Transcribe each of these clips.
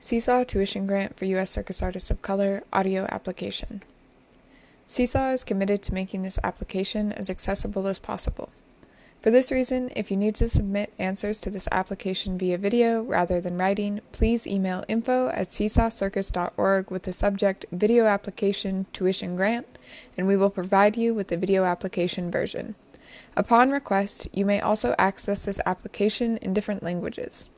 CSAW Tuition Grant for U.S. Circus Artists of Color Audio Application. CSAW is committed to making this application as accessible as possible. For this reason, if you need to submit answers to this application via video rather than writing, please email info@csawcircus.org with the subject Video Application Tuition Grant, and we will provide you with the video application version. Upon request, you may also access this application in different languages.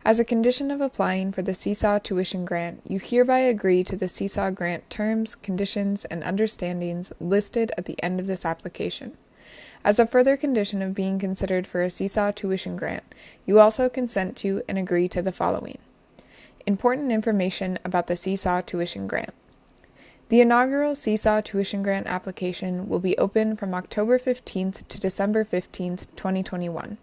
As a condition of applying for the CSAW Tuition Grant, you hereby agree to the CSAW Grant terms, conditions, and understandings listed at the end of this application. As a further condition of being considered for a CSAW Tuition Grant, you also consent to and agree to the following. Important information about the CSAW Tuition Grant. The inaugural CSAW Tuition Grant application will be open from October 15th to December 15th, 2021.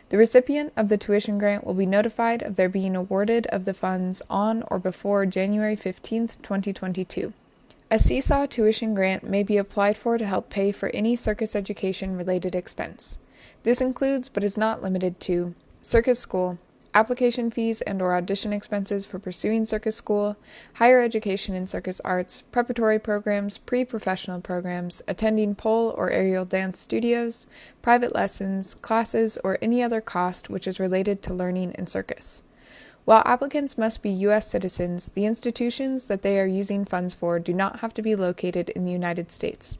The recipient of the tuition grant will be notified of their being awarded of the funds on or before January 15, 2022. A CSAW tuition grant may be applied for to help pay for any circus education-related expense. This includes, but is not limited to, circus school, application fees and/or audition expenses for pursuing circus school, higher education in circus arts, preparatory programs, pre-professional programs, attending pole or aerial dance studios, private lessons, classes, or any other cost which is related to learning in circus. While applicants must be U.S. citizens, the institutions that they are using funds for do not have to be located in the United States.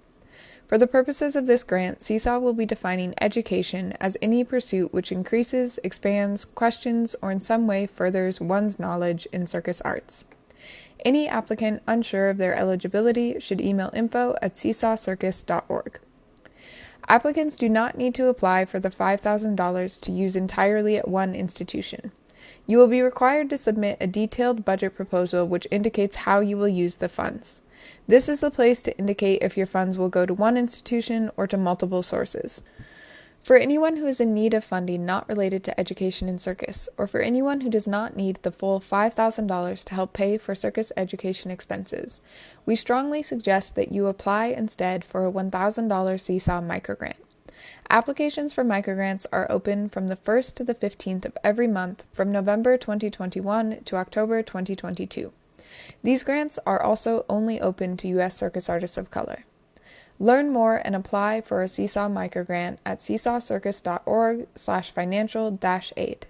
For the purposes of this grant, CSAW will be defining education as any pursuit which increases, expands, questions, or in some way furthers one's knowledge in circus arts. Any applicant unsure of their eligibility should email info@csawcircus.org. Applicants do not need to apply for the $5,000 to use entirely at one institution. You will be required to submit a detailed budget proposal which indicates how you will use the funds. This is the place to indicate if your funds will go to one institution or to multiple sources. For anyone who is in need of funding not related to education in circus, or for anyone who does not need the full $5,000 to help pay for circus education expenses, we strongly suggest that you apply instead for a $1,000 CSAW microgrant. Applications for microgrants are open from the 1st to the 15th of every month from November 2021 to October 2022. These grants are also only open to U.S. circus artists of color. Learn more and apply for a CSAW microgrant at csawcircus.org/financial-aid.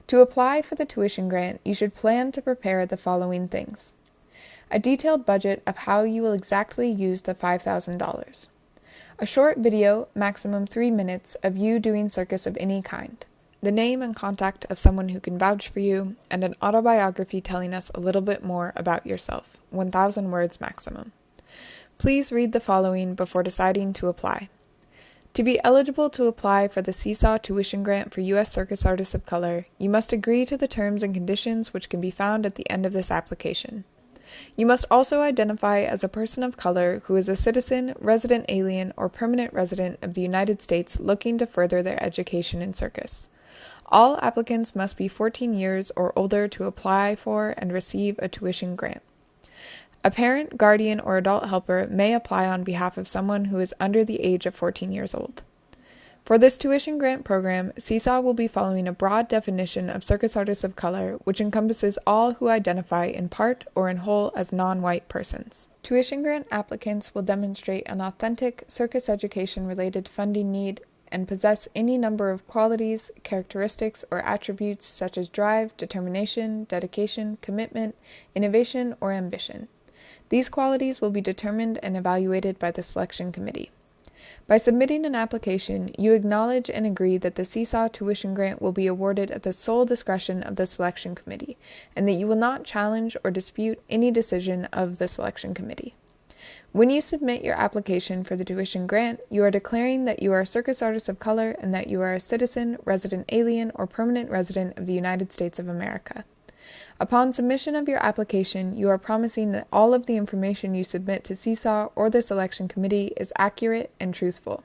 To apply for the tuition grant, you should plan to prepare the following things. A detailed budget of how you will exactly use the $5,000. A short video, maximum 3 minutes, of you doing circus of any kind. The name and contact of someone who can vouch for you, and an autobiography telling us a little bit more about yourself, 1,000 words maximum. Please read the following before deciding to apply. To be eligible to apply for the CSAW Tuition Grant for U.S. Circus Artists of Color, you must agree to the terms and conditions which can be found at the end of this application. You must also identify as a person of color who is a citizen, resident alien, or permanent resident of the United States looking to further their education in circus. All applicants must be 14 years or older to apply for and receive a tuition grant. A parent, guardian, or adult helper may apply on behalf of someone who is under the age of 14 years old. For this tuition grant program, CSAW will be following a broad definition of circus artists of color, which encompasses all who identify in part or in whole as non-white persons. Tuition grant applicants will demonstrate an authentic circus education-related funding need and possess any number of qualities, characteristics, or attributes such as drive, determination, dedication, commitment, innovation, or ambition. These qualities will be determined and evaluated by the selection committee. By submitting an application, you acknowledge and agree that the CSAW tuition grant will be awarded at the sole discretion of the selection committee, and that you will not challenge or dispute any decision of the selection committee. When you submit your application for the tuition grant, you are declaring that you are a circus artist of color and that you are a citizen, resident alien, or permanent resident of the United States of America. Upon submission of your application, you are promising that all of the information you submit to CSAW or the selection committee is accurate and truthful.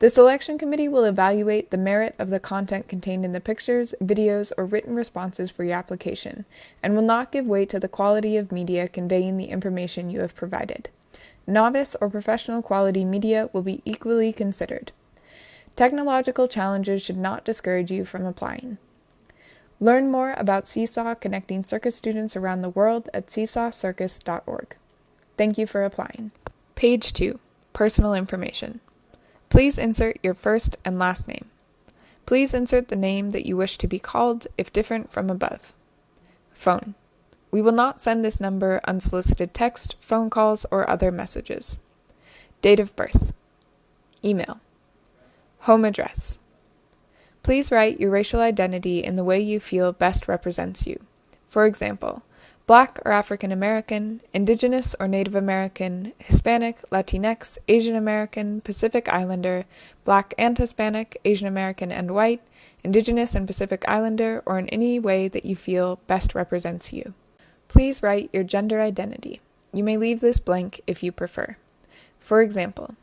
The selection committee will evaluate the merit of the content contained in the pictures, videos, or written responses for your application, and will not give weight to the quality of media conveying the information you have provided. Novice or professional quality media will be equally considered. Technological challenges should not discourage you from applying. Learn more about CSAW connecting circus students around the world at csawcircus.org. Thank you for applying. Page 2. Personal information. Please insert your first and last name. Please insert the name that you wish to be called if different from above. Phone. We will not send this number unsolicited text, phone calls, or other messages. Date of birth. Email. Home address. Please write your racial identity in the way you feel best represents you. For example, Black or African American, Indigenous or Native American, Hispanic, Latinx, Asian American, Pacific Islander, Black and Hispanic, Asian American and White, Indigenous and Pacific Islander, or in any way that you feel best represents you. Please write your gender identity. You may leave this blank if you prefer. For example,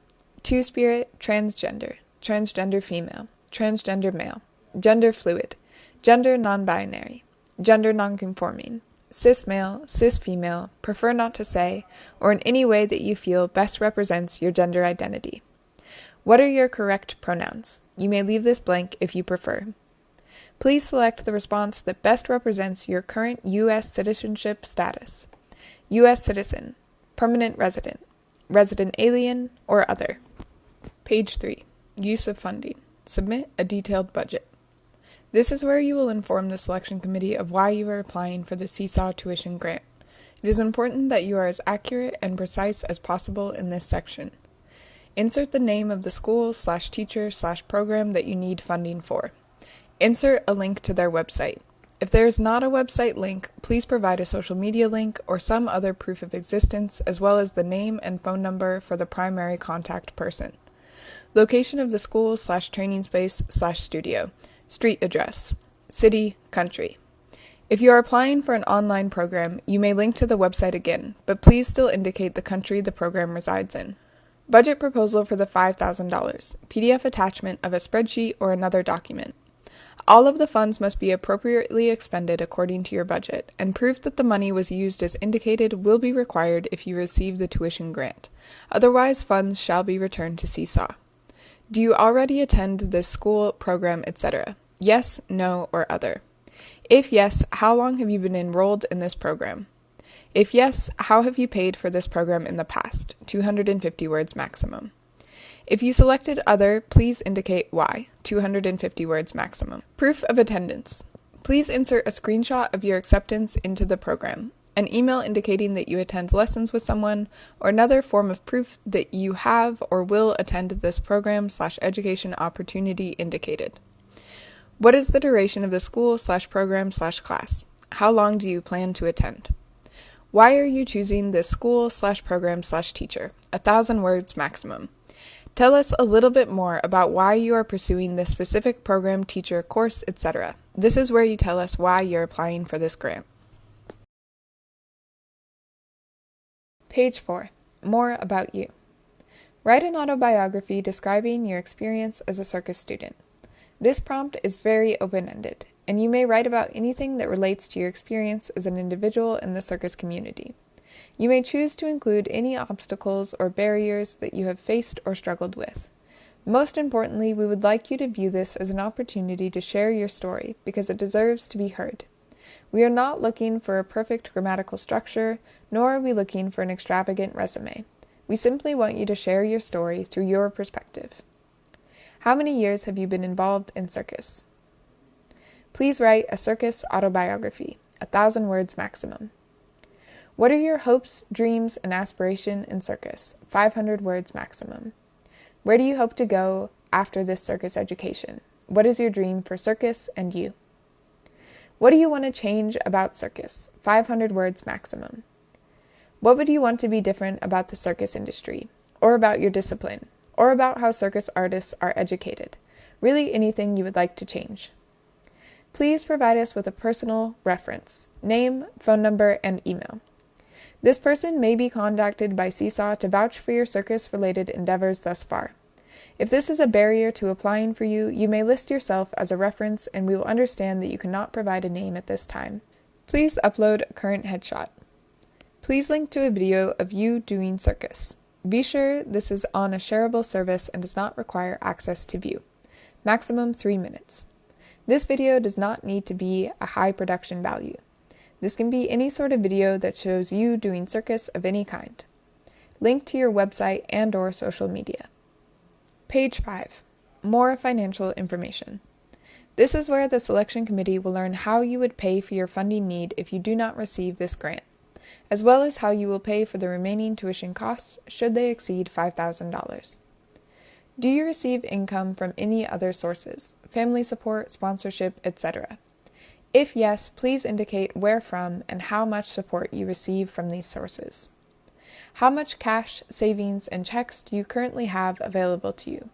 Two-Spirit, transgender, transgender female, transgender male, gender fluid, gender non-binary, gender non-conforming, cis male, cis female, prefer not to say, or in any way that you feel best represents your gender identity. What are your correct pronouns? You may leave this blank if you prefer. Please select the response that best represents your current U.S. citizenship status. U.S. citizen, permanent resident, resident alien, or other. Page 3. Use of funding. Submit a detailed budget. This is where you will inform the selection committee of why you are applying for the CSAW Tuition Grant. It is important that you are as accurate and precise as possible in this section. Insert the name of the school/teacher/program that you need funding for. Insert a link to their website. If there is not a website link, please provide a social media link or some other proof of existence, as well as the name and phone number for the primary contact person. Location of the school/training space/studio. Street address. City, country. If you are applying for an online program, you may link to the website again, but please still indicate the country the program resides in. Budget proposal for the $5,000. PDF attachment of a spreadsheet or another document. All of the funds must be appropriately expended according to your budget, and proof that the money was used as indicated will be required if you receive the tuition grant. Otherwise, funds shall be returned to CSAW. Do you already attend this school, program, etc.? Yes, no, or other. If yes, how long have you been enrolled in this program? If yes, how have you paid for this program in the past? 250 words maximum. If you selected other, please indicate why. 250 words maximum. Proof of attendance. Please insert a screenshot of your acceptance into the program, an email indicating that you attend lessons with someone, or another form of proof that you have or will attend this program/education opportunity indicated. What is the duration of the school/program/class? How long do you plan to attend? Why are you choosing this school/program/teacher? 1,000 words maximum. Tell us a little bit more about why you are pursuing this specific program, teacher, course, etc. This is where you tell us why you're applying for this grant. Page 4. More about you. Write an autobiography describing your experience as a circus student. This prompt is very open-ended, and you may write about anything that relates to your experience as an individual in the circus community. You may choose to include any obstacles or barriers that you have faced or struggled with. Most importantly, we would like you to view this as an opportunity to share your story because it deserves to be heard. We are not looking for a perfect grammatical structure, nor are we looking for an extravagant resume. We simply want you to share your story through your perspective. How many years have you been involved in circus? Please write a circus autobiography, 1,000 words maximum. What are your hopes, dreams, and aspiration in circus? 500 words maximum. Where do you hope to go after this circus education? What is your dream for circus and you? What do you want to change about circus? 500 words maximum. What would you want to be different about the circus industry, or about your discipline, or about how circus artists are educated? Really anything you would like to change. Please provide us with a personal reference, name, phone number, and email. This person may be contacted by CSAW to vouch for your circus-related endeavors thus far. If this is a barrier to applying for you, you may list yourself as a reference and we will understand that you cannot provide a name at this time. Please upload a current headshot. Please link to a video of you doing circus. Be sure this is on a shareable service and does not require access to view. Maximum 3 minutes. This video does not need to be a high production value. This can be any sort of video that shows you doing Circus of any kind. Link to your website and/or social media. Page 5. More financial information. This is where the selection committee will learn how you would pay for your funding need if you do not receive this grant, as well as how you will pay for the remaining tuition costs should they exceed $5,000. Do you receive income from any other sources, family support, sponsorship, etc.? If yes, please indicate where from and how much support you receive from these sources. How much cash, savings, and checks do you currently have available to you?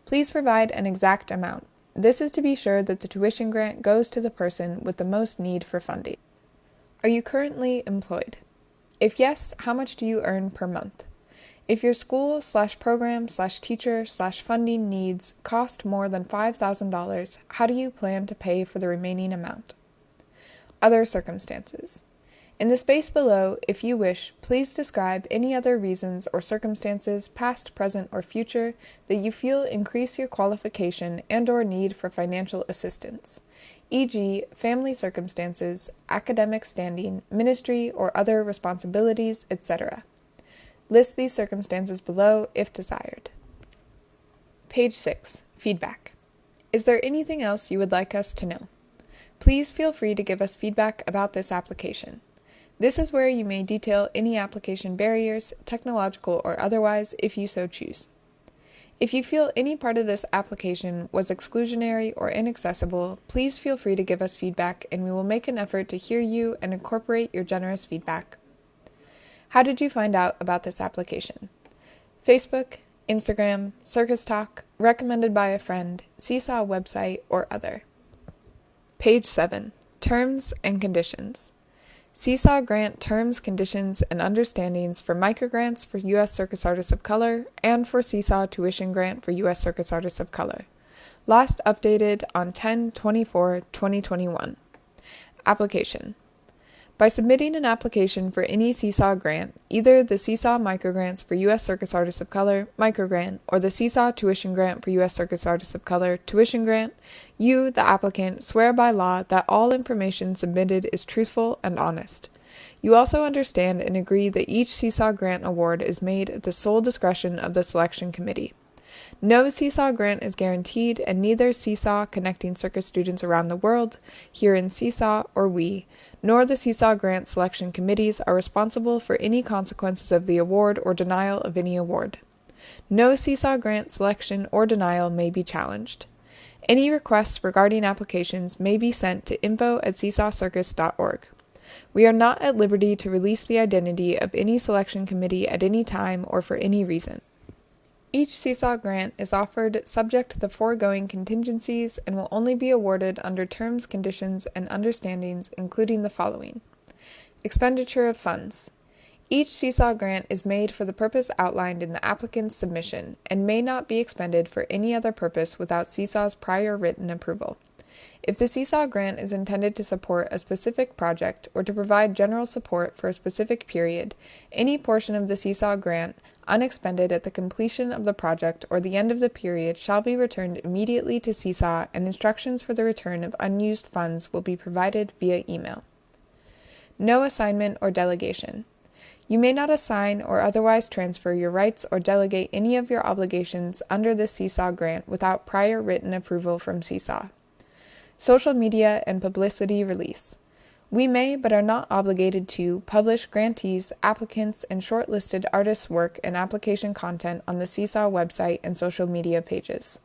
Please provide an exact amount. This is to be sure that the tuition grant goes to the person with the most need for funding. Are you currently employed? If yes, how much do you earn per month? If your school/program/teacher/funding needs cost more than $5,000, how do you plan to pay for the remaining amount? Other circumstances. In the space below, if you wish, please describe any other reasons or circumstances, past, present, or future, that you feel increase your qualification and/or need for financial assistance, e.g., family circumstances, academic standing, ministry or other responsibilities, etc. List these circumstances below if desired. Page 6. Feedback. Is there anything else you would like us to know? Please feel free to give us feedback about this application. This is where you may detail any application barriers, technological or otherwise, if you so choose. If you feel any part of this application was exclusionary or inaccessible, please feel free to give us feedback and we will make an effort to hear you and incorporate your generous feedback. How did you find out about this application? Facebook, Instagram, Circus Talk, recommended by a friend, CSAW website, or other. Page 7. Terms and conditions. CSAW Grant Terms, Conditions, and Understandings for Microgrants for U.S. Circus Artists of Color and for CSAW Tuition Grant for U.S. Circus Artists of Color. Last updated on 10/24/2021. Application. By submitting an application for any CSAW grant, either the CSAW Microgrants for U.S. Circus Artists of Color, Microgrant, or the CSAW Tuition Grant for U.S. Circus Artists of Color, Tuition Grant, you, the applicant, swear by law that all information submitted is truthful and honest. You also understand and agree that each CSAW grant award is made at the sole discretion of the selection committee. No CSAW grant is guaranteed, and neither CSAW Connecting Circus Students Around the World, here in CSAW, or we, nor the CSAW grant selection committees are responsible for any consequences of the award or denial of any award. No CSAW grant selection or denial may be challenged. Any requests regarding applications may be sent to info@csawcircus.org. We are not at liberty to release the identity of any selection committee at any time or for any reason. Each CSAW grant is offered subject to the foregoing contingencies and will only be awarded under terms, conditions, and understandings, including the following. Expenditure of funds. Each CSAW grant is made for the purpose outlined in the applicant's submission and may not be expended for any other purpose without CSAW's prior written approval. If the CSAW grant is intended to support a specific project or to provide general support for a specific period, any portion of the CSAW grant unexpended at the completion of the project or the end of the period shall be returned immediately to CSAW, and instructions for the return of unused funds will be provided via email. No assignment or delegation. You may not assign or otherwise transfer your rights or delegate any of your obligations under this CSAW grant without prior written approval from CSAW. Social media and publicity release. We may, but are not obligated to, publish grantees, applicants, and shortlisted artists' work and application content on the CSAW website and social media pages.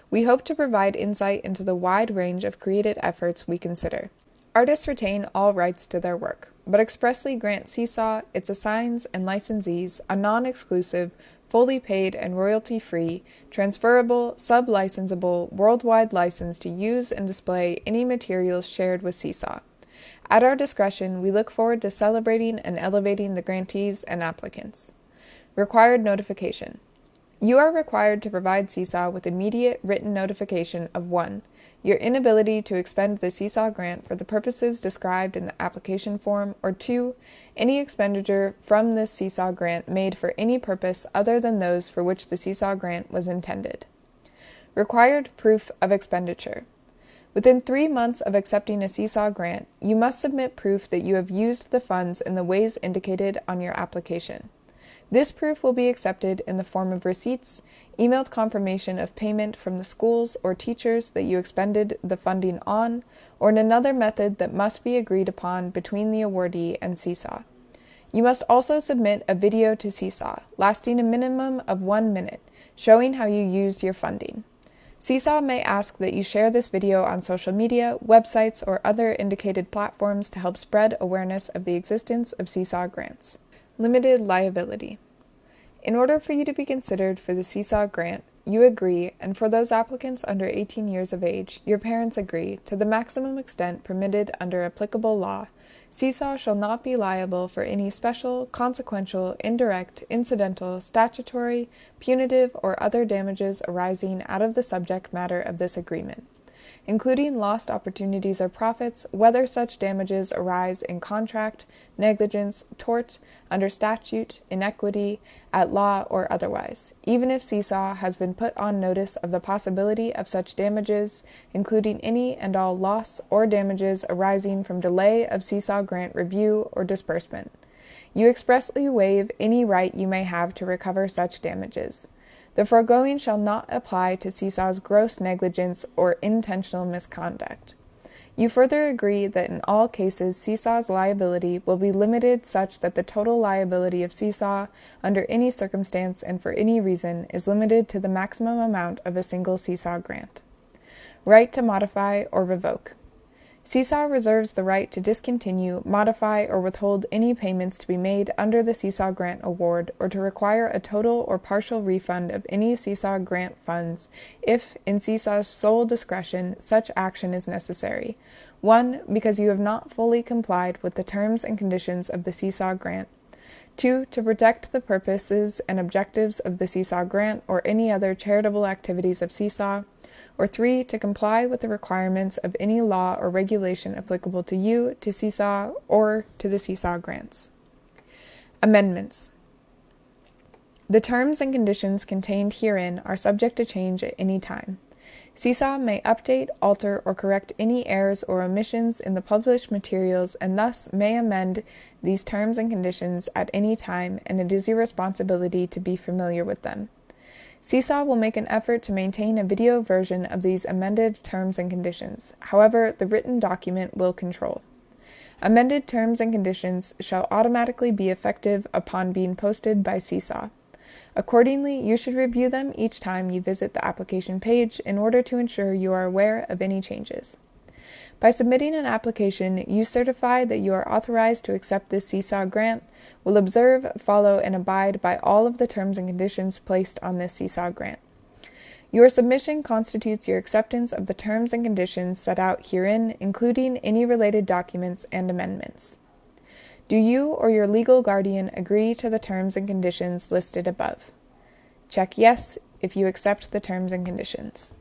We hope to provide insight into the wide range of creative efforts we consider. Artists retain all rights to their work, but expressly grant CSAW, its assigns, and licensees a non-exclusive, fully paid and royalty-free, transferable, sub-licensable, worldwide license to use and display any materials shared with CSAW. At our discretion, we look forward to celebrating and elevating the grantees and applicants. Required notification. You are required to provide CSAW with immediate written notification of 1. Your inability to expend the CSAW grant for the purposes described in the application form, or 2. Any expenditure from this CSAW grant made for any purpose other than those for which the CSAW grant was intended. Required proof of expenditure. Within 3 months of accepting a CSAW grant, you must submit proof that you have used the funds in the ways indicated on your application. This proof will be accepted in the form of receipts, emailed confirmation of payment from the schools or teachers that you expended the funding on, or in another method that must be agreed upon between the awardee and CSAW. You must also submit a video to CSAW, lasting a minimum of 1 minute, showing how you used your funding. CSAW may ask that you share this video on social media, websites, or other indicated platforms to help spread awareness of the existence of CSAW grants. Limited liability. In order for you to be considered for the CSAW grant, you agree, and for those applicants under 18 years of age, your parents agree, to the maximum extent permitted under applicable law. CSAW shall not be liable for any special, consequential, indirect, incidental, statutory, punitive, or other damages arising out of the subject matter of this agreement, including lost opportunities or profits, whether such damages arise in contract, negligence, tort, under statute, inequity, at law, or otherwise, even if CSAW has been put on notice of the possibility of such damages, including any and all loss or damages arising from delay of CSAW grant review or disbursement. You expressly waive any right you may have to recover such damages. The foregoing shall not apply to CSAW's gross negligence or intentional misconduct. You further agree that in all cases CSAW's liability will be limited such that the total liability of CSAW, under any circumstance and for any reason, is limited to the maximum amount of a single CSAW grant. Right to modify or revoke. CSAW reserves the right to discontinue, modify, or withhold any payments to be made under the CSAW grant award, or to require a total or partial refund of any CSAW grant funds if, in CSAW's sole discretion, such action is necessary. 1. Because you have not fully complied with the terms and conditions of the CSAW grant. 2. To protect the purposes and objectives of the CSAW grant or any other charitable activities of CSAW. Or 3, to comply with the requirements of any law or regulation applicable to you, to CSAW, or to the CSAW grants. Amendments. The terms and conditions contained herein are subject to change at any time. CSAW may update, alter, or correct any errors or omissions in the published materials and thus may amend these terms and conditions at any time, and it is your responsibility to be familiar with them. CSAW will make an effort to maintain a video version of these amended terms and conditions. However, the written document will control. Amended terms and conditions shall automatically be effective upon being posted by CSAW. Accordingly, you should review them each time you visit the application page in order to ensure you are aware of any changes. By submitting an application, you certify that you are authorized to accept this CSAW grant, will observe, follow, and abide by all of the terms and conditions placed on this CSAW grant. Your submission constitutes your acceptance of the terms and conditions set out herein, including any related documents and amendments. Do you or your legal guardian agree to the terms and conditions listed above? Check yes if you accept the terms and conditions.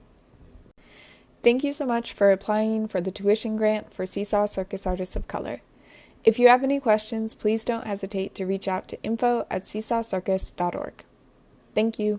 Thank you so much for applying for the tuition grant for CSAW Circus Artists of Color. If you have any questions, please don't hesitate to reach out to info@csawcircus.org. Thank you.